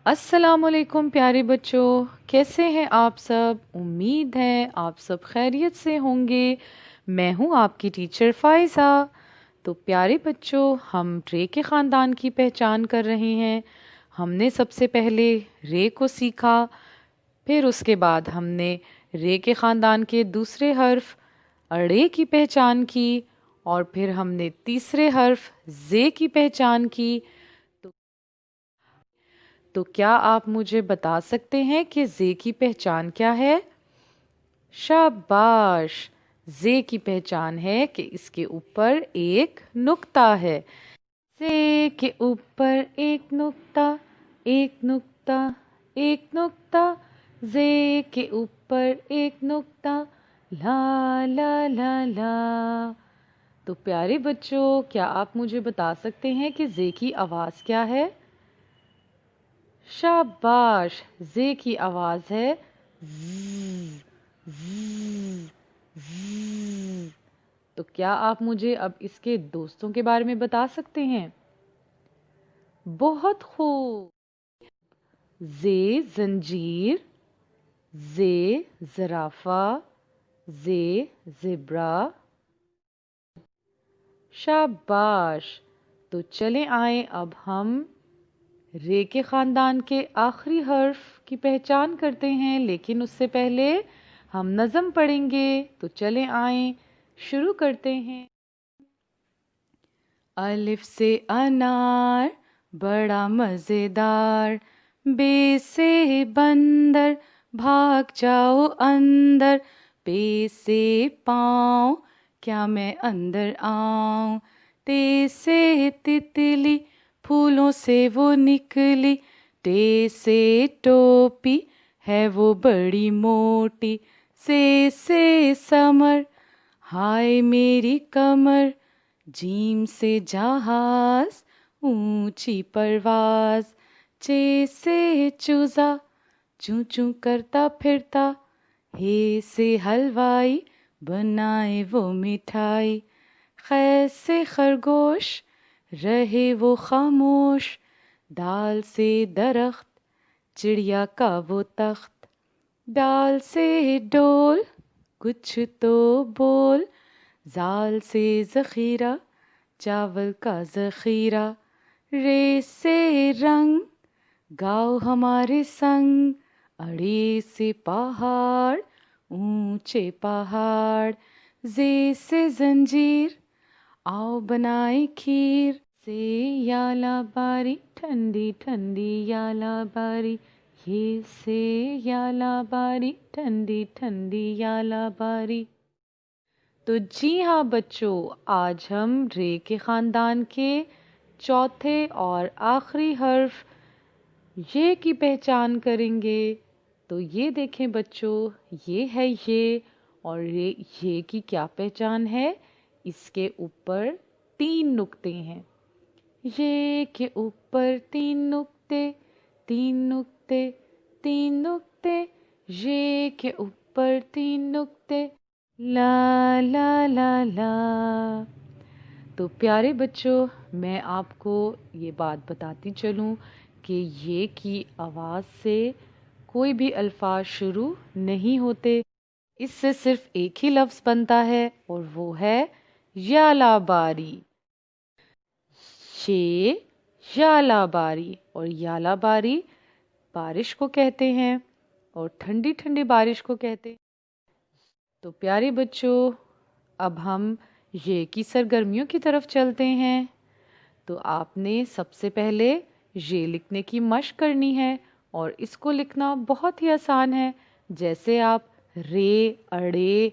अस्सलामुअलैकुम प्यारे बच्चों, कैसे हैं आप सब। उम्मीद है आप सब खैरियत से होंगे। मैं हूं आपकी टीचर फ़ाइज़ा। तो प्यारे बच्चों, हम रे के ख़ानदान की पहचान कर रहे हैं। हमने सबसे पहले रे को सीखा, फिर उसके बाद हमने रे के ख़ानदान के दूसरे हर्फ अड़े की पहचान की, और फिर हमने तीसरे हर्फ जे की पहचान की। तो क्या आप मुझे बता सकते हैं कि जे की पहचान क्या है? शाबाश! जे की पहचान है कि इसके ऊपर एक नुक्ता है। जे के ऊपर एक नुक्ता, एक नुक्ता, एक नुक्ता। जे के ऊपर एक नुक्ता, ला ला ला ला। तो प्यारे बच्चों, क्या आप मुझे बता सकते हैं कि जे की आवाज़ क्या है? शाबाश! जे की आवाज है ज़, ज़, ज़। तो क्या आप मुझे अब इसके दोस्तों के बारे में बता सकते हैं? बहुत खूब। जे जंजीर, जे ज़राफ़ा, जे ज़ेब्रा। शाबाश! तो चलें आए अब हम रे के ख़ानदान के आखिरी हर्फ की पहचान करते हैं, लेकिन उससे पहले हम नज़म पढ़ेंगे। तो चलें आए शुरू करते हैं। अलिफ से अनार बड़ा मज़ेदार, बे से बंदर भाग जाओ अंदर, पे से पाँव क्या मैं अंदर आऊं, ते से तितली फूलों से वो निकली, टे से टोपी है वो बड़ी मोटी, से समर हाय मेरी कमर, जीम से जहाज ऊंची परवाज, चे से चूजा चूं चूं करता फिरता, हे से हलवाई बनाए वो मिठाई, खै से खरगोश रहे वो खामोश, दाल से दरख्त चिड़िया का वो तख्त, दाल से डोल कुछ तो बोल, जाल से ज़ख़ीरा चावल का ज़ख़ीरा, रे से रंग गाओ हमारे संग, अड़े से पहाड़ ऊंचे पहाड़, जे से जंजीर आओ बनाए खीर, से याला बारी ठंडी ठंडी याला बारी, ये से याला बारी ठंडी ठंडी याला बारी। तो जी हाँ बच्चों, आज हम रे के ख़ानदान के चौथे और आखिरी हर्फ ये की पहचान करेंगे। तो ये देखें बच्चों, ये है ये, और ये की क्या पहचान है? इसके ऊपर 3 नुक्ते हैं। ये के ऊपर 3 नुक्ते, 3 नुक्ते, 3 नुक्ते, ये के ऊपर 3 नुक्ते, ला ला ला ला। तो प्यारे बच्चों, मैं आपको ये बात बताती चलूं कि ये की आवाज़ से कोई भी अल्फाज शुरू नहीं होते। इससे सिर्फ एक ही लफ्ज़ बनता है, और वो है यालाबारी। ये यालाबारी, और यालाबारी बारिश को कहते हैं, और ठंडी ठंडी बारिश को कहते हैं। तो प्यारे बच्चों, अब हम ये की सरगर्मियों की तरफ चलते हैं। तो आपने सबसे पहले ये लिखने की मशक करनी है, और इसको लिखना बहुत ही आसान है। जैसे आप रे, अड़े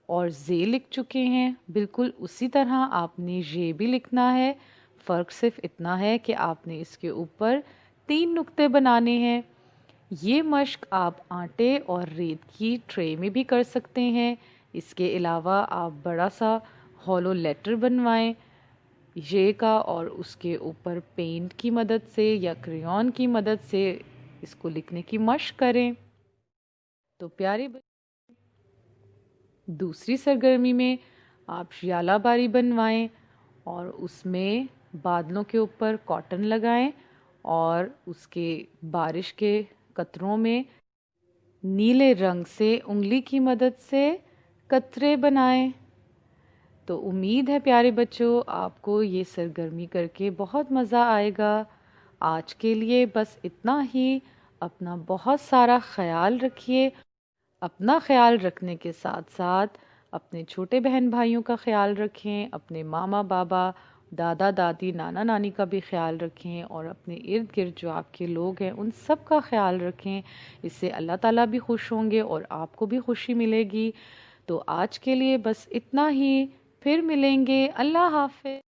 और जे लिख चुके हैं, बिल्कुल उसी तरह आपने ये भी लिखना है। फ़र्क सिर्फ इतना है कि आपने इसके ऊपर 3 नुक्ते बनाने हैं। ये मशक आप आटे और रेत की ट्रे में भी कर सकते हैं। इसके अलावा आप बड़ा सा हॉलो लेटर बनवाएं ये का, और उसके ऊपर पेंट की मदद से या क्रेयॉन की मदद से इसको लिखने की मशक करें। तो प्यारे दूसरी सरगर्मी में आप यालाबारी बनवाएं, और उसमें बादलों के ऊपर कॉटन लगाएं, और उसके बारिश के कतरों में नीले रंग से उंगली की मदद से कतरे बनाएं। तो उम्मीद है प्यारे बच्चों आपको ये सरगर्मी करके बहुत मज़ा आएगा। आज के लिए बस इतना ही। अपना बहुत सारा ख्याल रखिए। अपना ख्याल रखने के साथ साथ अपने छोटे बहन भाइयों का ख्याल रखें, अपने मामा बाबा, दादा दादी, नाना नानी का भी ख्याल रखें और अपने इर्द गिर्द जो आपके लोग हैं उन सब का ख्याल रखें। इससे अल्लाह ताला भी खुश होंगे और आपको भी खुशी मिलेगी। तो आज के लिए बस इतना ही। फिर मिलेंगे। अल्लाह हाफ़िज़।